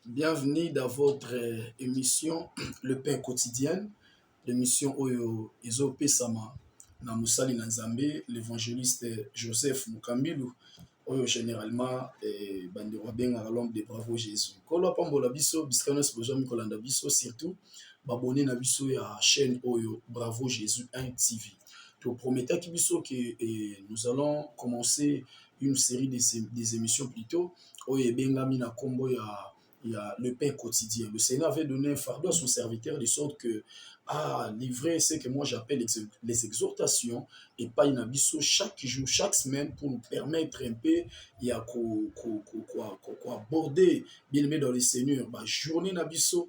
Bienvenue dans votre émission Le Pain quotidien, l'émission Oyo Ezope Sama, na Moussali Nanzambe, l'évangéliste Joseph Mukambilu, Oyo généralement bande Wabenga à l'homme de Bravo Jésus. Kolo pambola biso, biskanos besoin Mikolanda biso, surtout, babonné na biso ya chaîne Oyo Bravo Jésus 1 TV. Te promettais biso que nous allons commencer une série des émissions plutôt, Oyo Bengami na Kombo il y a le pain quotidien. Le Seigneur avait donné un fardeau à son serviteur de sorte que à livrer ce que moi j'appelle les exhortations et pas une abisso chaque jour, chaque semaine pour nous permettre un peu il y a aborder bien aimé dans le Seigneur, journée nabisso,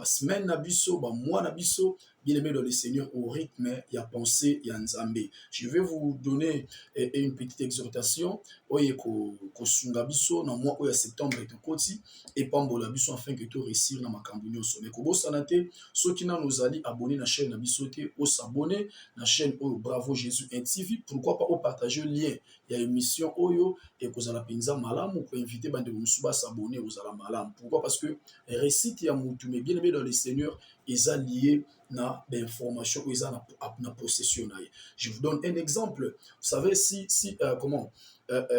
semaine nabisso, mois nabisso, bien aimé dans le Seigneur au rythme, il y a pensée, il y a nzambé. Je vais vous donner une petite exhortation. Oye ko sunga biso na mois oya septembre et koti et pambola biso afin que tu réussir na makambo nyonso. Mais ko bosana te soki na nous allons abonner na chaîne na biso te o s'abonner na chaîne Oyo Bravo Jésus 1 TV, pourquoi pas au partager le lien. Il y a une émission Oyo et kozala penza malamu ko inviter bande musuba s'abonner aux ala malam. Pourquoi? Parce que récite ya mutu mais bien aimé dans le Seigneur ils a lié na d'information ils a na possession. Je vous donne un exemple. Vous savez si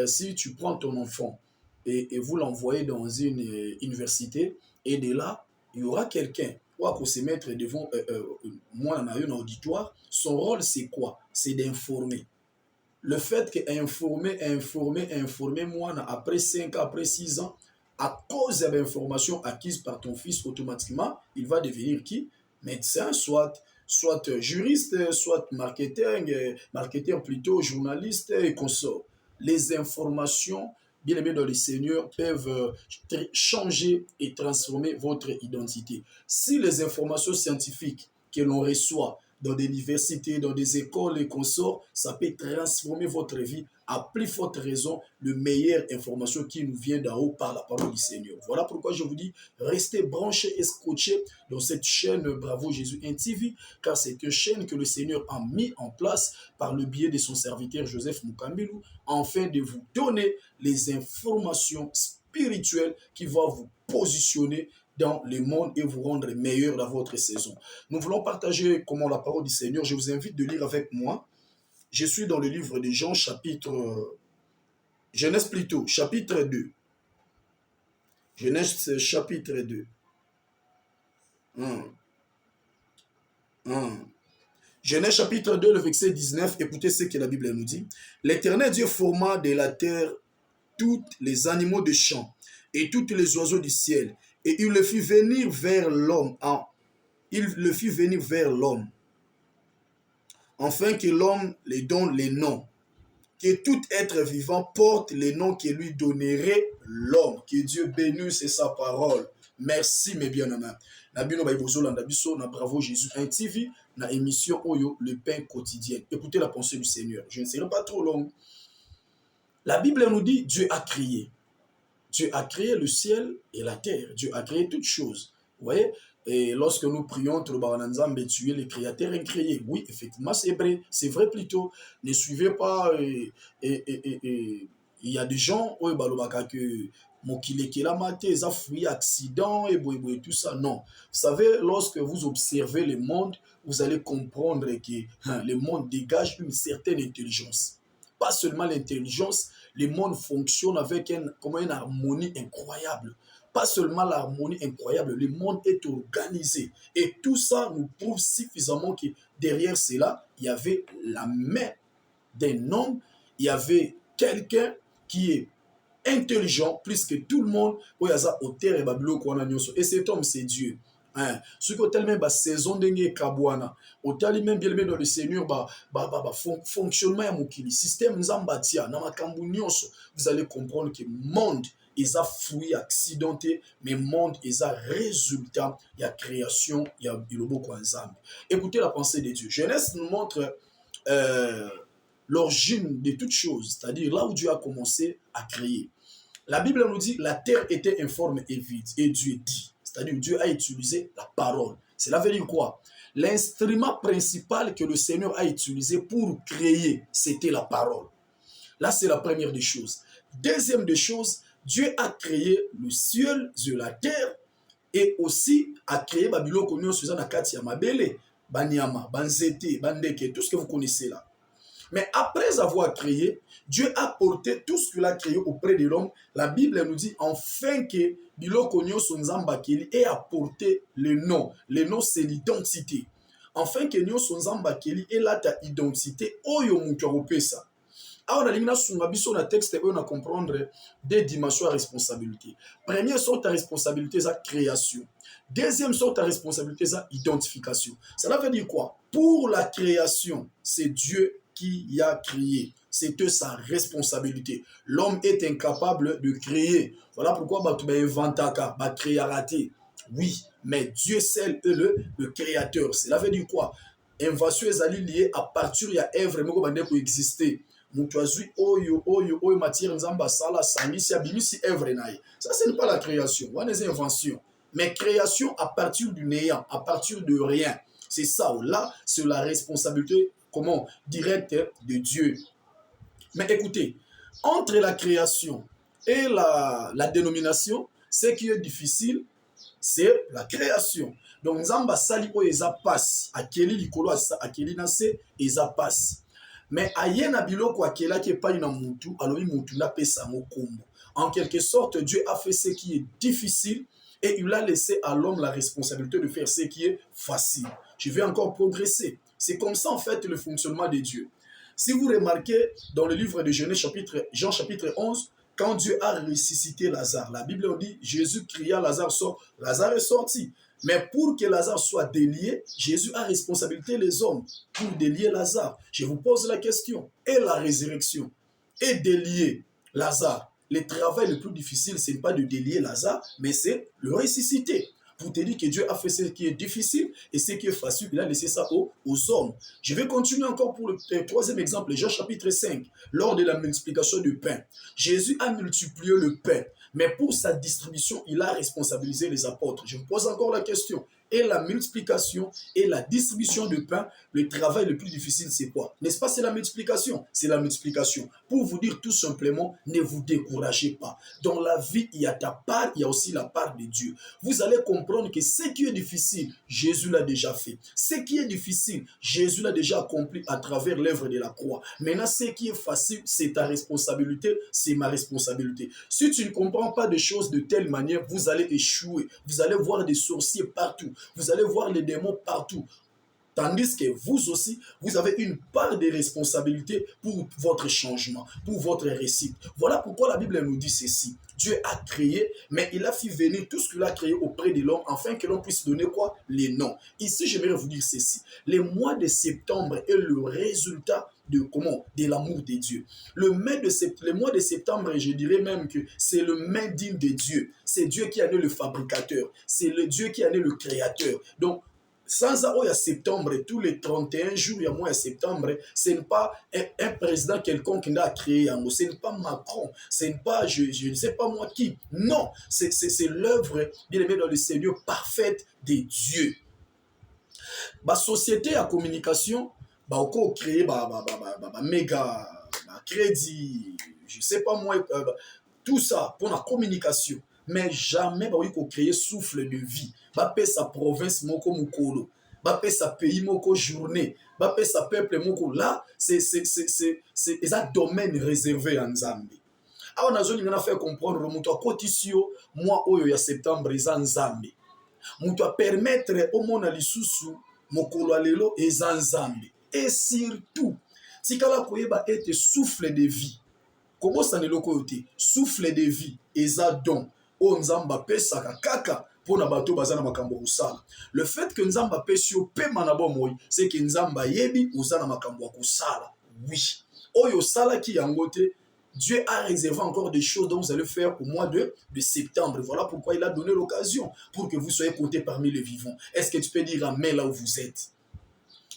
si tu prends ton enfant et vous l'envoyez dans une université, et de là, il y aura quelqu'un qui se mettre devant moi dans un auditoire, son rôle c'est quoi? C'est d'informer. Le fait qu'informer, moi, après 5 ans, après 6 ans, à cause de l'information acquise par ton fils, automatiquement, il va devenir qui? Médecin, soit juriste, soit marketeur plutôt, journaliste et consort. Les informations, bien aimés dans le Seigneur, peuvent changer et transformer votre identité. Si les informations scientifiques que l'on reçoit dans des universités, dans des écoles et consorts, ça peut transformer votre vie. À plus forte raison, le meilleure information qui nous vient d'en haut par la parole du Seigneur. Voilà pourquoi je vous dis, restez branchés et scotchés dans cette chaîne Bravo Jésus 1 TV, car c'est une chaîne que le Seigneur a mis en place par le biais de son serviteur Joseph Mukambilu, afin de vous donner les informations spirituelles qui vont vous positionner dans le monde et vous rendre meilleur dans votre saison. Nous voulons partager comment la parole du Seigneur. Je vous invite de lire avec moi. Je suis dans le livre de Jean, Genèse plutôt, chapitre 2. Genèse chapitre 2. Genèse chapitre 2, le verset 19. Écoutez ce que la Bible nous dit. L'Éternel Dieu forma de la terre tous les animaux de champ et tous les oiseaux du ciel. Et il le fit venir vers l'homme. Afin que l'homme lui donne les noms. Que tout être vivant porte les noms que lui donnerait l'homme. Que Dieu bénisse sa parole. Merci mes bien-aimés. Nabino Baïbozolanda Biso, na Bravo Jésus 1 TV, na émission Oyo, le pain quotidien. Écoutez la pensée du Seigneur. Je ne serai pas trop long. La Bible nous dit Dieu a créé. Dieu a créé le ciel et la terre. Dieu a créé toutes choses. Vous voyez? Et lorsque nous prions, tu es le créateur incréé. Oui, effectivement, c'est vrai plutôt. Ne suivez pas. Il y a des gens, que accident et tout ça. Non. Vous savez, lorsque vous observez le monde, vous allez comprendre que le monde dégage une certaine intelligence. Pas seulement l'intelligence, le monde fonctionne avec une harmonie incroyable. Pas seulement l'harmonie incroyable, le monde est organisé. Et tout ça nous prouve suffisamment que derrière cela, il y avait la main d'un homme, il y avait quelqu'un qui est intelligent plus que tout le monde. Et cet homme, c'est Dieu. Ce que tellement saison dengue kabwana otali même bien dans le Seigneur fonctionnement ya mokili système nzambatia na makambu nyonso, vous allez comprendre que monde est un fruit accidenté mais monde est un résultat il y a création il y a biloboko nzambe. Écoutez la pensée de Dieu. Genèse nous montre l'origine de toutes choses, c'est-à-dire là où Dieu a commencé à créer. La Bible nous dit la terre était informe et vide et Dieu dit. C'est-à-dire Dieu a utilisé la parole. Cela veut dire quoi? L'instrument principal que le Seigneur a utilisé pour créer, c'était la parole. Là, c'est la première des choses. Deuxième des choses, Dieu a créé le ciel sur la terre et aussi a créé Babylone Konyo Suzana Kati ya Mabele, Banyama, Banzete, Bandeke, tout ce que vous connaissez là. Mais après avoir créé, Dieu a porté tout ce qu'il a créé auprès de l'homme. La Bible nous dit enfin que Biloko Nyonso Nzamba Keli ait apporté le nom. Le nom, c'est l'identité. Enfin que Nyonso Nzamba Keli ait la ta identité. Oyo mutu akopesa. Alors, on a texte on a comprendre des dimensions à responsabilité. Première sorte à responsabilité, c'est la création. Deuxième sorte à responsabilité, c'est l'identification. Cela veut dire quoi? Pour la création, c'est Dieu qui y a créé. C'est sa responsabilité. L'homme est incapable de créer. Voilà pourquoi tu vas inventer, tu créer raté. Oui, mais Dieu seul est le créateur. Cela veut dire quoi? Invention est liée à partir de l'œuvre qui existait. Mutu azui oyo matière nzamba sala sangisi abimisi œuvre naye. Ça ce n'est pas la création, on est invention. Mais création à partir du néant, à partir de rien. C'est ça, là, c'est la responsabilité, comment, directe de Dieu. Mais écoutez, entre la création et la dénomination, ce qui est difficile, c'est la création. Donc, nzamba sali o eza passe, akeli likolo akeli nase eza passe. Mais ayena biloko akela qui est pas une mutu, alors mutu na pesa mokombo. En quelque sorte, Dieu a fait ce qui est difficile et il a laissé à l'homme la responsabilité de faire ce qui est facile. Je vais encore progresser. C'est comme ça en fait le fonctionnement de Dieu. Si vous remarquez dans le livre de Genèse Jean chapitre 11, quand Dieu a ressuscité Lazare, la Bible dit Jésus cria Lazare sort, Lazare est sorti. Mais pour que Lazare soit délié, Jésus a responsabilité les hommes pour délier Lazare. Je vous pose la question. Et la résurrection et délier Lazare. Le travail le plus difficile, ce n'est pas de délier Lazare, mais c'est le ressusciter. Pour te dire que Dieu a fait ce qui est difficile et ce qui est facile, il a laissé ça aux hommes. Je vais continuer encore pour le troisième exemple, Jean chapitre 5, lors de la multiplication du pain. Jésus a multiplié le pain. Mais pour sa distribution, il a responsabilisé les apôtres. Je vous pose encore la question. Et la multiplication et la distribution de pain, le travail le plus difficile, c'est quoi? N'est-ce pas, c'est la multiplication? C'est la multiplication. Pour vous dire tout simplement, ne vous découragez pas. Dans la vie, il y a ta part, il y a aussi la part de Dieu. Vous allez comprendre que ce qui est difficile, Jésus l'a déjà fait. Ce qui est difficile, Jésus l'a déjà accompli à travers l'œuvre de la croix. Maintenant, ce qui est facile, c'est ta responsabilité, c'est ma responsabilité. Si tu ne comprends pas des choses de telle manière, vous allez échouer. Vous allez voir des sorciers partout. Vous allez voir les démons partout. Tandis que vous aussi, vous avez une part de responsabilité pour votre changement, pour votre réussite. Voilà pourquoi la Bible nous dit ceci. Dieu a créé, mais il a fait venir tout ce qu'il a créé auprès de l'homme, afin que l'on puisse donner quoi? Les noms. Ici, j'aimerais vous dire ceci. Le mois de septembre est le résultat de comment? De l'amour de Dieu. Le mois de septembre, je dirais même que c'est le made in de Dieu. C'est Dieu qui a né le fabricateur. C'est le Dieu qui a né le créateur. Donc, sans ça, il y a septembre, tous les 31 jours, il y a mois de septembre, ce n'est pas un président quelconque qui a créé, ce n'est pas Macron, ce n'est pas je ne sais pas moi qui. Non, c'est l'œuvre, bien aimé dans le Seigneur, parfaite de Dieu. La société à communication, on a créé méga crédit, je ne sais pas moi, tout ça pour la communication. Mais jamais il faut créer souffle de vie. Bapé sa province moko mukolo. Bapé sa pays moko journée. Bapé sa peuple moko. Là, c'est un domaine réservé en Zambie. Alors, on a fait comprendre que kotisio mois oyo ya septembre en Zambie. Mutu a permettre au monde lisusu mokolo alelo en Zambie. Et surtout, si kala koyeba ete souffle de vie. Comment ça ne l'okoyote? Souffle de vie, eza don. O nzamba pesaka kaka pona bato bazana makambo kusala. Le fait que nzamba pesio pe manabo moi, c'est que nzamba yebi uzana makambo kusala. Oui. Oyo sala ki yangote, Dieu a réservé encore des choses dont vous allez faire au mois de septembre. Voilà pourquoi il a donné l'occasion pour que vous soyez comptés parmi les vivants. Est-ce que tu peux dire amen là où vous êtes?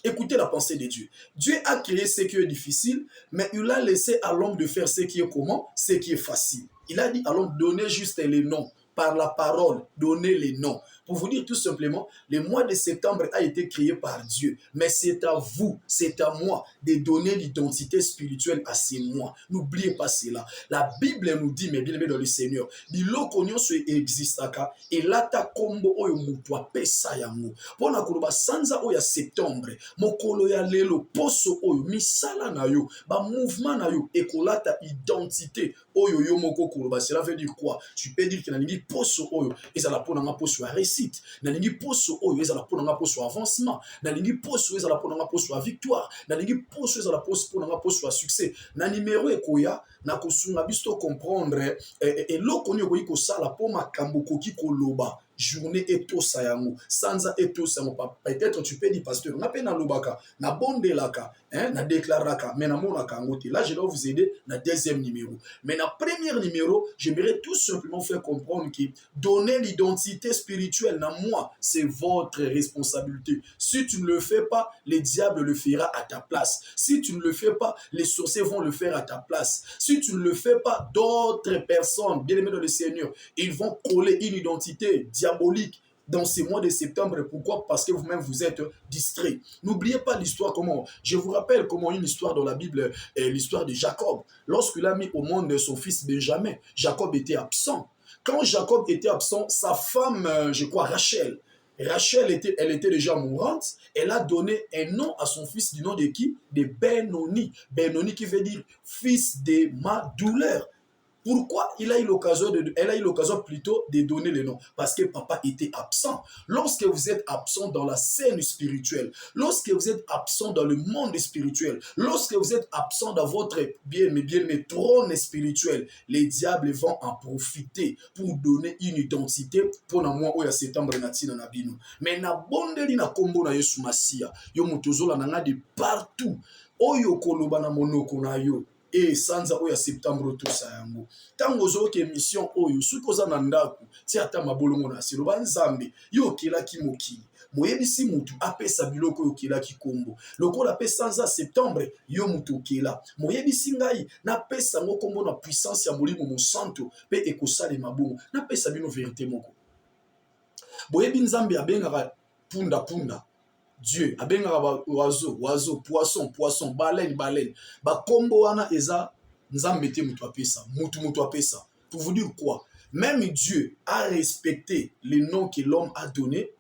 Écoutez la pensée de Dieu. Dieu a créé ce qui est difficile, mais il a laissé à l'homme de faire ce qui est comment? Ce qui est facile. Il a dit à l'homme, donnez juste les noms. par la parole, donner les noms. Pour vous dire tout simplement, le mois de septembre a été créé par Dieu. Mais c'est à vous, c'est à moi de donner l'identité spirituelle à ces mois. N'oubliez pas cela. La Bible nous dit, mais bien aimé dans le Seigneur, biloko nyonso existaka elata kombo oyo mutu apesa yango. Pona koloba sanza oyo ya septembre, mokolo ya lelo poso oyo misala na yo, ba mouvement na yo ekolata identité oyo yo moko koloba. Cela veut dire quoi? Tu peux dire que nalingi poso oyo ezala pona nga poso ya réussite, nalingi poso oyo ezala pona nga poso ya avancement, nalingi poso ezala pona nga poso ya victoire, nalingi poso ezala pona nga poso ya succès. Na numéro ekoya na kosunga biso comprendre eloko nyo koyi kosala po makambo koki koloba journée etosa yango sanza etosa yango. Peut-être tu peux dire pasteur na pe na lobaka na bondelaka na déclaraka mais na monaka yango te. Là je dois vous aider na deuxième numéro. Mais na premier numéro, j'aimerais tout simplement faire comprendre que donner l'identité spirituelle na moi, c'est votre responsabilité. Si tu ne le fais pas, le diable le fera à ta place. Si tu ne le fais pas, les sorciers vont le faire à ta place. Si tu ne le fais pas, d'autres personnes, bien aimées dans le Seigneur, ils vont coller une identité diabolique dans ces mois de septembre. Pourquoi? Parce que vous-même vous êtes distrait. N'oubliez pas l'histoire comment. Je vous rappelle comment une histoire dans la Bible, l'histoire de Jacob. Lorsqu'il a mis au monde son fils Benjamin, Jacob était absent. Quand Jacob était absent, sa femme, je crois Rachel, elle était déjà mourante. Elle a donné un nom à son fils du nom de qui? De Benoni. Benoni qui veut dire fils de ma douleur. Pourquoi elle a eu l'occasion plutôt de donner le nom? Parce que papa était absent. Lorsque vous êtes absent dans la scène spirituelle, lorsque vous êtes absent dans le monde spirituel, lorsque vous êtes absent dans votre bien-aimé trône spirituel, les diables vont en profiter pour donner une identité pour moi oya septembre natina na bino. Mais na bondeli na kombo na Yesu Masia, yo mutozola nanga de partout. Oyo koloba na monoko na yo. Et sanza oya septembre tout ça yango. Tango zo ke mission oyo sukoza na ndaku ti ata mabolongo na silo banzambe yo kela ki mokili. Moyebisi mutu apesa biloko yo kela ki kombo. Lokola pe sanza septembre yo mutu kela. Moyebisi ngai na pesa ngo kombo na puissance ya molimo mo santo pe ekosale mabongo. Na pesa bino vérité moko. Boyebi nzambe abengaka punda. Dieu abengaka oiseau, poisson, baleine. Ba kombo wana eza nzambe te mutu apesa, mutu apesa. Pour vous dire quoi? Même Dieu a respecté les noms que l'homme a donné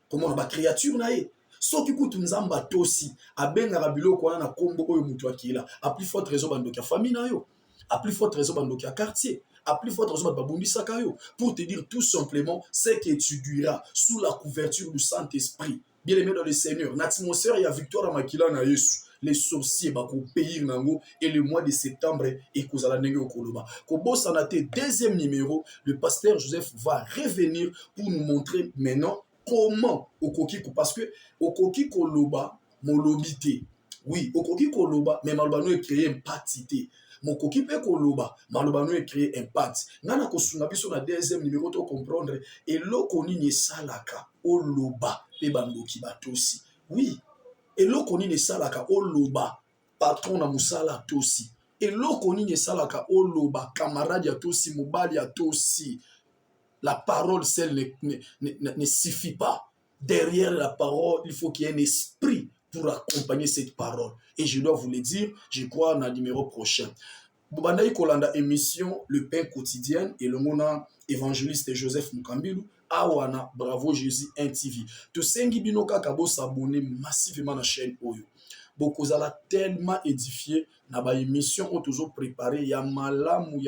comme on a créature na ye. Soki kutu nzamba tosi abengaka biloko wana na kombo oyo mutu akila. A plus forte raison bandoki ya famille na yo. A plus forte raison bandoki ya quartier. A plus forte raison babundisaka yo. Pour te dire tout simplement ce que tu diras sous la couverture du Saint-Esprit. Bien-aimé dans le Seigneur, l'atmosphère, il y a victoire à Makila na Yesu. Les sorciers bako pays nango et le mois de septembre et kozala nenge okoloba. Kobo sanate deuxième numéro, le pasteur Joseph va revenir pour nous montrer maintenant comment okoki parce que okoki koloba molobité. Oui, okoki koloba mais malobano est créé impactité. Mokoki pe koloba malobano est créé impact. Nana kosunga biso na deuxième numéro to comprendre et loko nini salaka oloba pe bandoki batosi. Oui, eloko nini esalaka oloba patron na musala tosi. Eloko nini esalaka oloba camarade ya tosi, mobali ya tosi. La parole seule ne suffit pas. Derrière la parole, il faut qu'il y ait un esprit pour accompagner cette parole. Et je dois vous le dire, je crois, dans le numéro prochain. Bobandai Kolanda émission Le Pain quotidien et le mona évangéliste Joseph Mukambilu. Awana Bravo Jésus 1 TV. To sengi binoka kabo s'abonner massivement à la chaîne Oyo. Bokozala tellement édifié na ba émission on toujours préparé ya malamu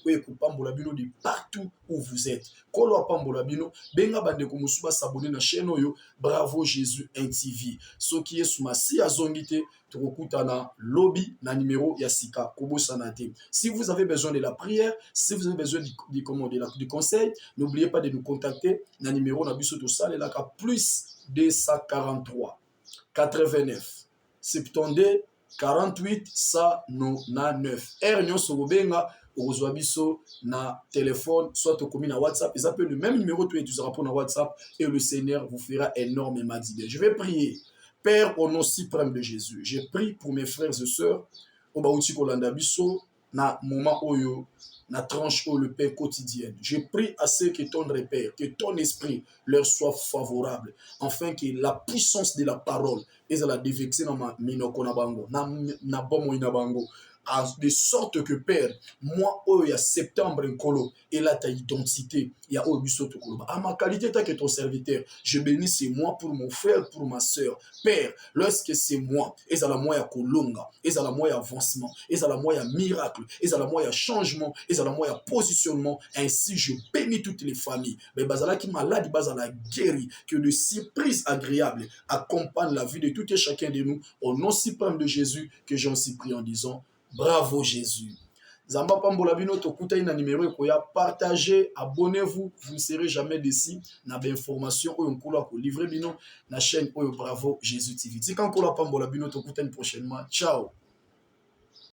oye kupambola bino de partout où vous êtes. Kolo apambola bino benga bande ko musuba s'abonner na chaîne Oyo Bravo Jésus 1 TV. Soki yesu masi azongite tokokutana lobby na numéro ya sika kobo sanate. Si vous avez besoin de la prière, si vous avez besoin du conseil, n'oubliez pas de nous contacter na numéro na biso to sale la ka plus 243 89 72 48 199. R nyonso bobenga okozwa biso na téléphone soit au commis na WhatsApp. Ils appellent le même numéro tu utiliseras pour na WhatsApp et le Seigneur vous fera énormément d'idées. Je vais prier. Père, au nom suprême de Jésus, je prie pour mes frères et sœurs au bauti kolanda biso na moment oyo la tranche au le Père quotidienne. Je prie à ceux qui ton repère, que ton esprit leur soit favorable, afin que la puissance de la parole et la dévexer dans ma minoko na bango, na bomo ina bango, de sorte que Père, moi, oh, il y a septembre nkolo, et là ta identité, il y a oh, bisoto koloba. À ma qualité, tant que ton serviteur, je bénis c'est moi pour mon frère, pour ma soeur. Père, lorsque c'est moi, et ça la moi ya kolonga, et ça la moi ya avancement, et ça la moi ya miracle, et ça la moi ya changement, et ça la moi ya positionnement, ainsi je bénis toutes les familles. Mais bazala qui malade, bazala guéri, que de surprises agréables accompagnent la vie de tout et chacun de nous, au nom suprême de Jésus, que j'en suis pris en disant, bravo Jésus. Zamba Pambola Bino Tokuta ina numéro ekoya, partagez, abonnez-vous, vous ne serez jamais déçus. Na ba information oyo nkolo ko livrer bino na chaîne oyo Bravo Jésus TV. Tika nkolo Pambola Bino Tokuta prochainement. Ciao.